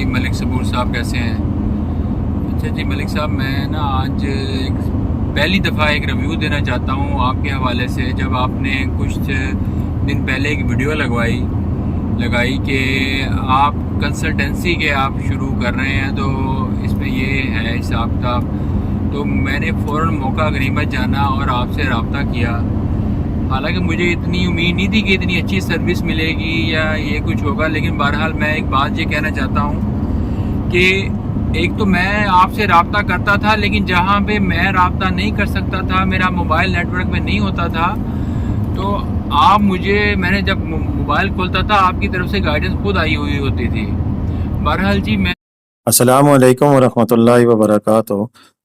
ملک صبور صاحب کیسے ہیں؟ اچھا جی ملک صاحب، میں نا آج پہلی دفعہ ایک ریویو دینا چاہتا ہوں آپ کے حوالے سے۔ جب آپ نے کچھ دن پہلے ایک ویڈیو لگائی کہ آپ کنسلٹنسی کے آپ شروع کر رہے ہیں، تو اس میں یہ ہے حساب کتاب، تو میں نے فوراً موقع غنیمت جانا اور آپ سے رابطہ کیا۔ حالانکہ مجھے اتنی امید نہیں تھی کہ اتنی اچھی سروس ملے گی یا یہ کچھ ہوگا، لیکن بہرحال میں ایک بات یہ کہنا چاہتا ہوں کہ ایک تو میں آپ سے رابطہ کرتا تھا، لیکن جہاں پہ میں رابطہ نہیں کر سکتا تھا، میرا موبائل نیٹ ورک میں نہیں ہوتا تھا، تو میں نے جب موبائل کھولتا تھا آپ کی طرف سے گائیڈنس خود آئی ہوئی ہوتی تھی۔ بہرحال جی میں السلام علیکم ورحمۃ اللہ وبرکاتہ۔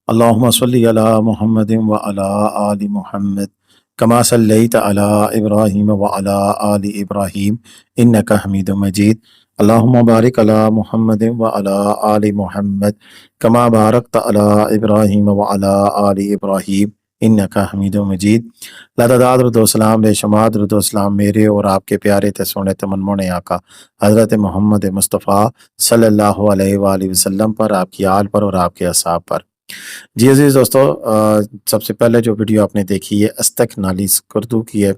اللہم صلی علی محمد وعلی آل محمد کما صلیت علی ابراہیم وعلی آل ابراہیم انک حمید مجید۔ اللہم بارک علی محمد وعلی آل محمد کما بارکت علی ابراہیم وعلی آل ابراہیم انک حمید مجید۔ لاتعداد درود و سلام، بے شمار درود و سلام میرے اور آپ کے پیارے تے سونے تے منمونے آقا حضرت محمد مصطفیٰ صلی اللہ علیہ وآلہ وسلم پر، آپ کی آل پر اور آپ کے اصحاب پر۔ جی عزیز دوستو، سب سے پہلے جو ویڈیو آپ نے دیکھی ہے استک نالی سکردو کی ہے،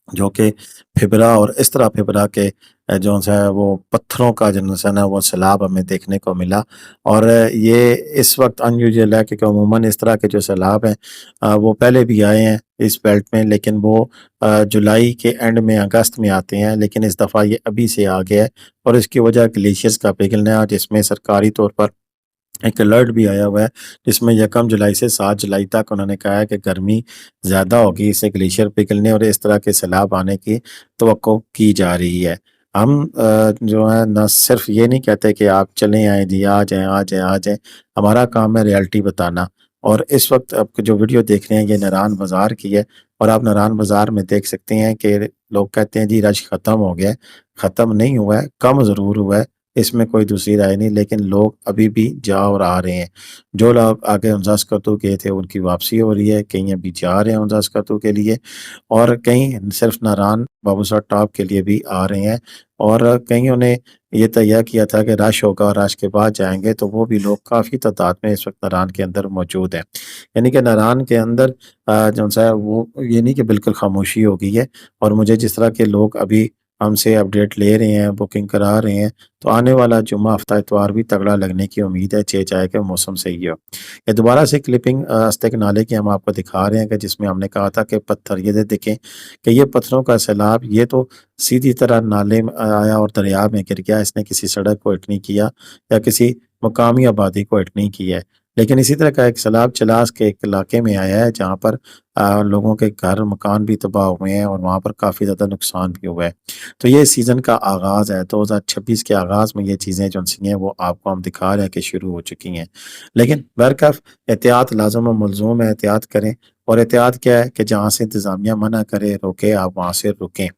جو کہ پھبرا اور اس طرح پھبرا کے جو ہے وہ پتھروں کا جو ہے نا وہ سیلاب ہمیں دیکھنے کو ملا۔ اور یہ اس وقت انیوزل ہے کیونکہ عموماً اس طرح کے جو سیلاب ہیں وہ پہلے بھی آئے ہیں اس بیلٹ میں، لیکن وہ جولائی کے اینڈ میں اگست میں آتے ہیں، لیکن اس دفعہ یہ ابھی سے آ گیا ہے، اور اس کی وجہ گلیشیئرز کا پگھلنا ہے، جس میں سرکاری طور پر ایک الرٹ بھی آیا ہوا ہے، جس میں 1 جولائی سے 7 جولائی تک انہوں نے کہا ہے کہ گرمی زیادہ ہوگی، اسے گلیشیئر پگھلنے اور اس طرح کے سیلاب آنے کی توقع کی جا رہی ہے۔ ہم جو ہے نہ صرف یہ نہیں کہتے کہ آپ چلیں آئیں جی، آ جائیں، ہمارا کام ہے ریالٹی بتانا۔ اور اس وقت آپ جو ویڈیو دیکھ رہے ہیں یہ نران بازار کی ہے، اور آپ نران بازار میں دیکھ سکتے ہیں کہ لوگ کہتے ہیں جی رش ختم ہو گیا ہے۔ ختم نہیں ہوا ہے، کم ضرور ہوا ہے، اس میں کوئی دوسری رائے نہیں، لیکن لوگ ابھی بھی جا اور آ رہے ہیں۔ جو لوگ آگے حمزہ اسکردو گئے تھے ان کی واپسی ہو رہی ہے، کہیں ابھی جا رہے ہیں حمزہ اسکردو کے لیے، اور کہیں صرف ناران بابو سر ٹاپ کے لیے بھی آ رہے ہیں، اور کئیوں نے یہ تیار کیا تھا کہ رش ہوگا، رش کے بعد جائیں گے، تو وہ بھی لوگ کافی تعداد میں اس وقت ناران کے اندر موجود ہیں۔ یعنی کہ ناران کے اندر جو ہے وہ یہ نہیں کہ بالکل خاموشی ہو گئی ہے، اور مجھے جس طرح کے لوگ ابھی ہم سے اپڈیٹ لے رہے ہیں، بکنگ کرا رہے ہیں، تو آنے والا جمعہ ہفتہ اتوار بھی تگڑا لگنے کی امید ہے، چاہے کہ موسم صحیح ہو۔ یہ دوبارہ سے کلپنگ استک نالے کی ہم آپ کو دکھا رہے ہیں، کہ جس میں ہم نے کہا تھا کہ پتھر یہ دیکھیں کہ یہ پتھروں کا سیلاب یہ تو سیدھی طرح نالے میں آیا اور دریا میں گر گیا، اس نے کسی سڑک کو ہٹ نہیں کیا یا کسی مقامی آبادی کو ہٹ نہیں کیا ہے، لیکن اسی طرح کا ایک سیلاب چلاس کے ایک علاقے میں آیا ہے جہاں پر لوگوں کے گھر مکان بھی تباہ ہوئے ہیں، اور وہاں پر کافی زیادہ نقصان بھی ہوا ہے۔ تو یہ سیزن کا آغاز ہے، 2026 کے آغاز میں یہ چیزیں جو سی ہیں وہ آپ کو ہم دکھا رہے ہیں کہ شروع ہو چکی ہیں، لیکن برکف احتیاط لازم و ملزوم ہے، احتیاط کریں۔ اور احتیاط کیا ہے کہ جہاں سے انتظامیہ منع کرے روکے، آپ وہاں سے رکیں۔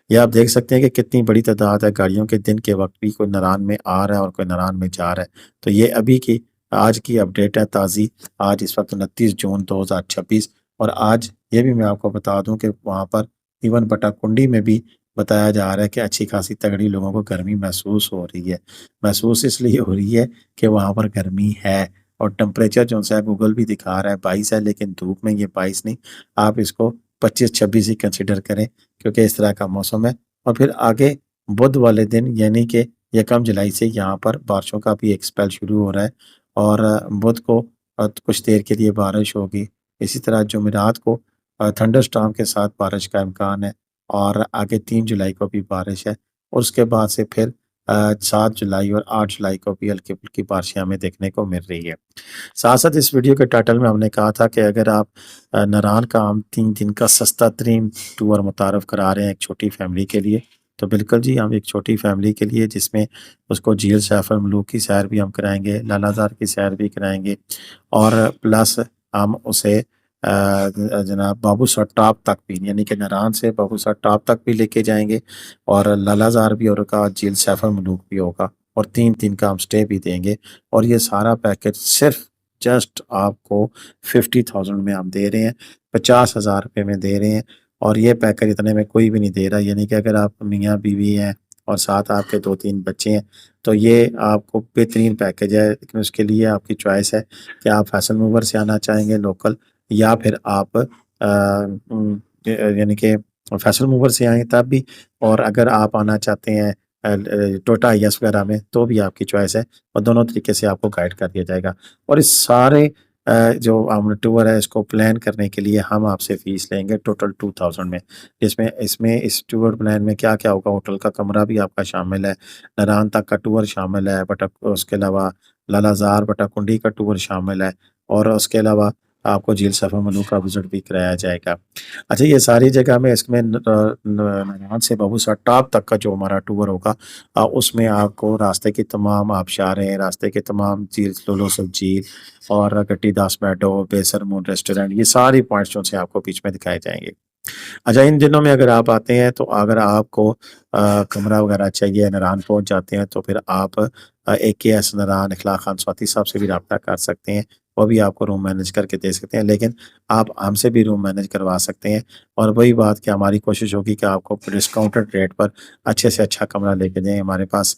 یہ آپ دیکھ سکتے ہیں کہ کتنی بڑی تعداد ہے گاڑیوں کے، دن کے وقت بھی کوئی ناران میں آ رہا ہے اور کوئی ناران میں جا رہا ہے۔ تو یہ ابھی کی آج کی اپڈیٹ ہے تازی، آج اس وقت 29 جون 2026، اور آج یہ بھی میں آپ کو بتا دوں کہ وہاں پر ایون بٹا کنڈی میں بھی بتایا جا رہا ہے کہ اچھی خاصی تگڑی لوگوں کو گرمی محسوس ہو رہی ہے۔ محسوس اس لیے ہو رہی ہے کہ وہاں پر گرمی ہے، اور ٹمپریچر جو ہے گوگل بھی دکھا رہا ہے 22 ہے، لیکن دھوپ میں یہ 22 نہیں، آپ اس کو 25-26 ہی کنسیڈر کریں، کیونکہ اس طرح کا موسم ہے۔ اور پھر آگے بدھ والے دن یعنی کہ 1 جولائی سے یہاں پر بارشوں کا بھی ایک سپیل شروع ہو رہا ہے، اور بدھ کو کچھ دیر کے لیے بارش ہوگی، اسی طرح جمعرات کو تھنڈر سٹارم کے ساتھ بارش کا امکان ہے، اور آگے 3 جولائی کو بھی بارش ہے، اور اس کے بعد سے پھر 7 جولائی اور 8 جولائی کو بھی ہلکی پھلکی بارشیں ہمیں دیکھنے کو مل رہی ہے۔ ساتھ ساتھ اس ویڈیو کے ٹائٹل میں ہم نے کہا تھا کہ اگر آپ ناران کا ہم 3 دن کا سستا ترین ٹور متعارف کرا رہے ہیں ایک چھوٹی فیملی کے لیے، تو بالکل جی ہم ایک چھوٹی فیملی کے لیے، جس میں اس کو جھیل سیف الملوک کی سیر بھی ہم کرائیں گے، لالا زار کی سیر بھی کرائیں گے، اور پلس ہم اسے جناب بابو سر ٹاپ تک بھی، یعنی کہ ناران سے بابو سر ٹاپ تک بھی لے کے جائیں گے، اور لالا زار بھی ہوگا، جھیل سیف الملوک بھی ہوگا، اور 3 دن کا ہم سٹے بھی دیں گے، اور یہ سارا پیکج صرف جسٹ آپ کو 50,000 میں ہم دے رہے ہیں، 50,000 روپے میں دے رہے ہیں، اور یہ پیکج اتنے میں کوئی بھی نہیں دے رہا۔ یعنی کہ اگر آپ میاں بیوی ہیں اور ساتھ آپ کے 2-3 بچے ہیں تو یہ آپ کو بہترین پیکیج ہے، لیکن اس کے لیے آپ کی چوائس ہے کہ آپ فیصل موور سے آنا چاہیں گے لوکل، یا پھر آپ یعنی کہ فیصل موور سے آئیں تب بھی، اور اگر آپ آنا چاہتے ہیں ٹوٹا ایس وغیرہ میں تو بھی آپ کی چوائس ہے، اور دونوں طریقے سے آپ کو گائیڈ کر دیا جائے گا۔ اور اس سارے جو ہم ٹور ہے اس کو پلان کرنے کے لیے ہم آپ سے فیس لیں گے ٹوٹل 2000 میں، جس میں اس ٹور پلان میں کیا کیا ہوگا، ہوٹل کا کمرہ بھی آپ کا شامل ہے، نران تک کا ٹور شامل ہے، اس کے علاوہ لالہ زار بٹا کنڈی کا ٹور شامل ہے، اور اس کے علاوہ آپ کو جھیل صفا ملو کا وزٹ بھی کرایا جائے گا۔ اچھا، یہ ساری جگہ میں اس میں نران سے بابوسا ٹاپ تک کا جو ہمارا ٹور ہوگا، اس میں آپ کو راستے کے تمام آبشاریں، راستے کے تمام جھیل لولو سب جھیل اور گٹی داس میڈو، بیسر مون ریسٹورینٹ، یہ ساری پوائنٹس جو سے آپ کو بیچ میں دکھائے جائیں گے۔ اچھا، ان دنوں میں اگر آپ آتے ہیں تو اگر آپ کو کمرہ وغیرہ چاہیے، نران پہنچ جاتے ہیں تو پھر آپ AKS نران اخلاق خان سواتی صاحب سے بھی رابطہ کر سکتے ہیں، وہ بھی آپ کو روم مینیج کر کے دے سکتے ہیں، لیکن آپ ہم سے بھی روم مینیج کروا سکتے ہیں، اور وہی بات کہ ہماری کوشش ہوگی کہ آپ کو ڈسکاؤنٹڈ ریٹ پر اچھے سے اچھا کمرہ لے کے دیں۔ ہمارے پاس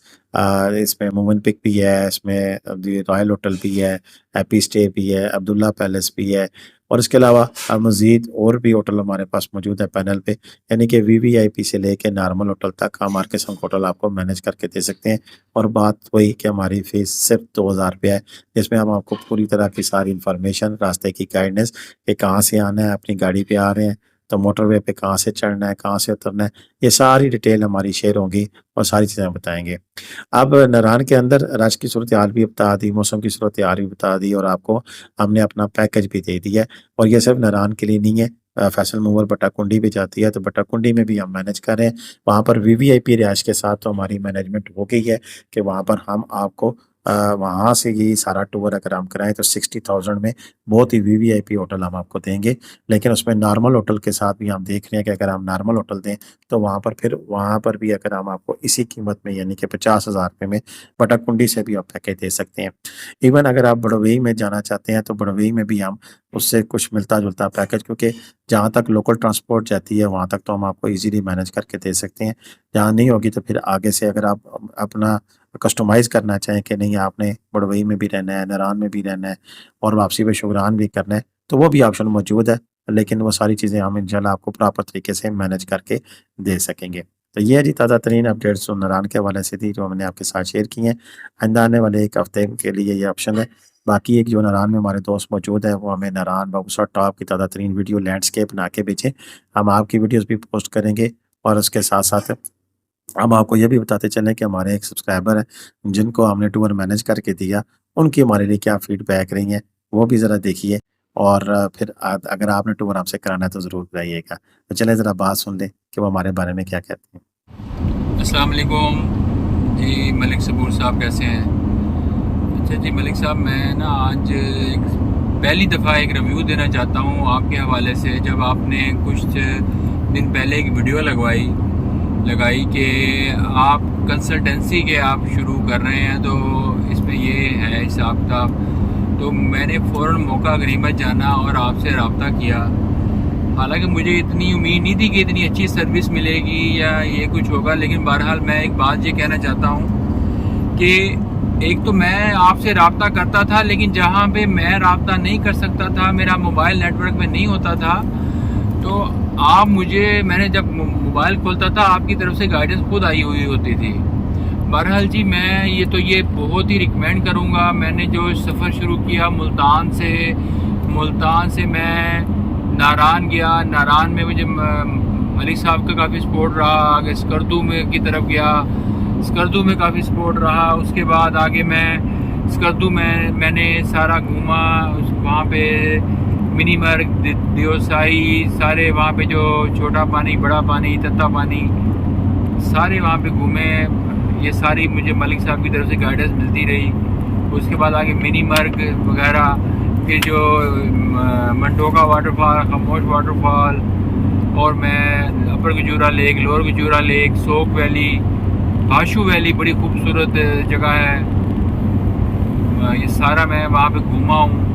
اس میں مومن پک بھی ہے، اس میں رائل ہوٹل بھی ہے، ہیپی اسٹے بھی ہے، عبداللہ پیلس بھی ہے، اور اس کے علاوہ مزید اور بھی ہوٹل ہمارے پاس موجود ہے پینل پہ، یعنی کہ VVIP سے لے کے نارمل ہوٹل تک ہم آر کے سنگ ہوٹل آپ کو مینیج کر کے دے سکتے ہیں۔ اور بات وہی کہ ہماری فیس صرف 2000 روپیہ ہے، جس میں ہم آپ کو پوری طرح کی ساری انفارمیشن، راستے کی گائیڈنس کہ کہاں سے آنا ہے، اپنی گاڑی پہ آ رہے ہیں تو موٹر وے پہ کہاں سے چڑھنا ہے، کہاں سے اترنا ہے، یہ ساری ڈیٹیل ہماری شیئر ہوگی اور ساری چیزیں بتائیں گے۔ اب نران کے اندر راج کی صورتحال بھی بتا دی، موسم کی صورتحال بھی بتا دی، اور آپ کو ہم نے اپنا پیکج بھی دے دیا ہے، اور یہ صرف نران کے لیے نہیں ہے، فیصل موور بٹا کنڈی بھی جاتی ہے تو بٹا کنڈی میں بھی ہم مینیج کر رہے ہیں، وہاں پر VVIP رہائش کے ساتھ تو ہماری مینجمنٹ ہو گئی ہے کہ وہاں پر ہم آپ کو وہاں سے یہ سارا ٹور اگر ہم کرائیں تو 60,000 میں بہت ہی VVIP ہوٹل ہم آپ کو دیں گے، لیکن اس میں نارمل ہوٹل کے ساتھ بھی ہم دیکھ رہے ہیں کہ اگر ہم نارمل ہوٹل دیں تو وہاں پر بھی اگر ہم آپ کو اسی قیمت میں یعنی کہ 50,000 روپے میں بٹا کنڈی سے بھی آپ پیکج دے سکتے ہیں۔ ایون اگر آپ بڑوئی میں جانا چاہتے ہیں تو بڑوئی میں بھی ہم اس سے کچھ ملتا جلتا پیکج، کیونکہ جہاں تک لوکل ٹرانسپورٹ جاتی ہے وہاں تک تو ہم آپ کو ایزیلی مینیج کر کے دے سکتے ہیں، جہاں نہیں ہوگی تو پھر آگے سے اگر آپ اپنا کسٹمائز کرنا چاہیں کہ نہیں آپ نے بڑوئی میں بھی رہنا ہے، نران میں بھی رہنا ہے، اور واپسی پہ شگران بھی کرنا ہے، تو وہ بھی آپشن موجود ہے، لیکن وہ ساری چیزیں ہم انشاءاللہ آپ کو پراپر طریقے سے مینیج کر کے دے سکیں گے۔ تو یہ جی تازہ ترین اپڈیٹس جو نران کے حوالے سے تھی جو ہم نے آپ کے ساتھ شیئر کی ہیں، آئندہ آنے والے ایک ہفتے کے لیے یہ آپشن ہے۔ باقی ایک جو نران میں ہمارے دوست موجود ہے وہ ہمیں نران بابوسا ٹاپ کی تازہ ترین ویڈیو لینڈسکیپ بنا کے بھیجیں، ہم آپ کی ویڈیوز بھی پوسٹ کریں گے، اور اس کے ساتھ ساتھ ہم آپ کو یہ بھی بتاتے چلیں کہ ہمارے ایک سبسکرائبر ہیں جن کو ہم نے ٹور مینیج کر کے دیا، ان کی ہمارے لیے کیا فیڈ بیک رہی ہیں وہ بھی ذرا دیکھیے، اور پھر اگر آپ نے ٹور ہم سے کرانا ہے تو ضرور بتائیے گا۔ تو چلیں ذرا بات سن لیں کہ وہ ہمارے بارے میں کیا کہتے ہیں۔ السلام علیکم جی، ملک صبور صاحب کیسے ہیں؟ اچھا جی ملک صاحب، میں نا آج پہلی دفعہ ایک ریویو دینا چاہتا ہوں آپ کے حوالے سے۔ جب آپ نے کچھ دن پہلے ایک ویڈیو لگائی کہ آپ کنسلٹنسی کے آپ شروع کر رہے ہیں، تو اس میں یہ ہے حساب کتاب، تو میں نے فوراً موقع غنیمت جانا اور آپ سے رابطہ کیا۔ حالانکہ مجھے اتنی امید نہیں تھی کہ اتنی اچھی سروس ملے گی یا یہ کچھ ہوگا، لیکن بہرحال میں ایک بات یہ کہنا چاہتا ہوں کہ ایک تو میں آپ سے رابطہ کرتا تھا، لیکن جہاں پہ میں رابطہ نہیں کر سکتا تھا، میرا موبائل نیٹ ورک میں نہیں ہوتا تھا، تو میں نے جب موبائل کھولتا تھا آپ کی طرف سے گائیڈنس خود آئی ہوئی ہوتی تھی۔ بہرحال جی میں یہ بہت ہی ریکمینڈ کروں گا۔ میں نے جو سفر شروع کیا ملتان سے میں ناران گیا، ناران میں مجھے ملک صاحب کا کافی سپورٹ رہا، آگے اسکردو میں کی طرف گیا، اسکردو میں کافی سپورٹ رہا، اس کے بعد آگے میں اسکردو میں نے سارا گھوما، وہاں پہ منی مرگ، دیوسائی، سارے وہاں پہ جو چھوٹا پانی، بڑا پانی، تتا پانی، سارے وہاں پہ گھومے، یہ ساری مجھے ملک صاحب کی طرف سے گائیڈنس ملتی رہی۔ اس کے بعد آگے منی مرگ وغیرہ، پھر جو منٹوکا واٹر فال، خاموش واٹر فال، اور میں اپر گجورا لیک، لوور گجورا لیک، سوک ویلی، باشو ویلی بڑی خوبصورت جگہ ہے، یہ سارا میں وہاں پہ گھوما ہوں۔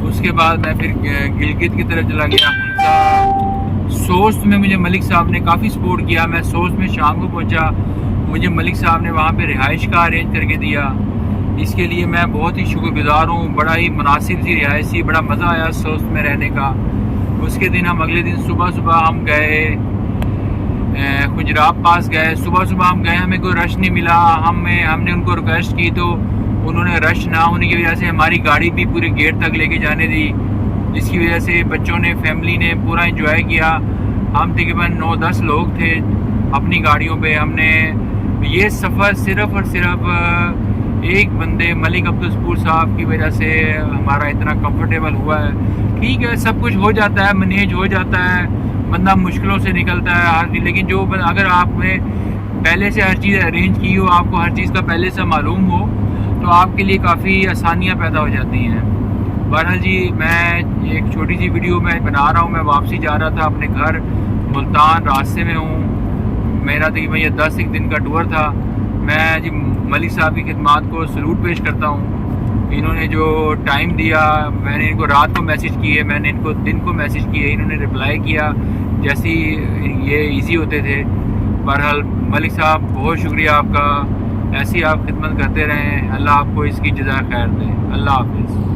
اس کے بعد میں پھر گلگت کی طرف چلا گیا، سوست میں مجھے ملک صاحب نے کافی سپورٹ کیا. میں سوست میں شام کو پہنچا, مجھے ملک صاحب نے وہاں پہ رہائش کا ارینج کر کے دیا. اس کے لیے میں بہت ہی شکر گزار ہوں. بڑا ہی مناسب سی رہائش تھی, بڑا مزہ آیا سوست میں رہنے کا. اس کے دن ہم اگلے دن صبح ہم گئے خجراب پاس گئے. صبح ہم گئے, ہمیں کوئی رش نہیں ملا. ہم نے ان کو ریکویسٹ کی تو انہوں نے رش نہ ہونے کی وجہ سے ہماری گاڑی بھی پورے گیٹ تک لے کے جانے دی, جس کی وجہ سے بچوں نے, فیملی نے پورا انجوائے کیا. ہم تقریباً 9-10 لوگ تھے اپنی گاڑیوں پہ. ہم نے یہ سفر صرف اور صرف ایک بندے ملک عبدالسپور صاحب کی وجہ سے ہمارا اتنا کمفرٹیبل ہوا ہے. ٹھیک ہے, سب کچھ ہو جاتا ہے, مینیج ہو جاتا ہے, بندہ مشکلوں سے نکلتا ہے ہر چیز. لیکن جو اگر آپ نے پہلے سے ہر چیز ارینج کی ہو, آپ کو ہر چیز کا پہلے سے معلوم ہو, تو آپ کے لیے کافی آسانیاں پیدا ہو جاتی ہیں. بہرحال جی, میں ایک چھوٹی سی ویڈیو میں بنا رہا ہوں. میں واپسی جا رہا تھا اپنے گھر ملتان, راستے میں ہوں. میرا تقریباً یہ 10 دن کا ٹور تھا. میں جی ملک صاحب کی خدمات کو سلوٹ پیش کرتا ہوں. انہوں نے جو ٹائم دیا, میں نے ان کو رات کو میسج کیے, میں نے ان کو دن کو میسج کیے, انہوں نے رپلائی کیا جیسی یہ ایزی ہوتے تھے. بہرحال ملک صاحب بہت شکریہ آپ کا, ایسی آپ خدمت کرتے رہیں. اللہ آپ کو اس کی جزائے خیر دے. اللہ حافظ.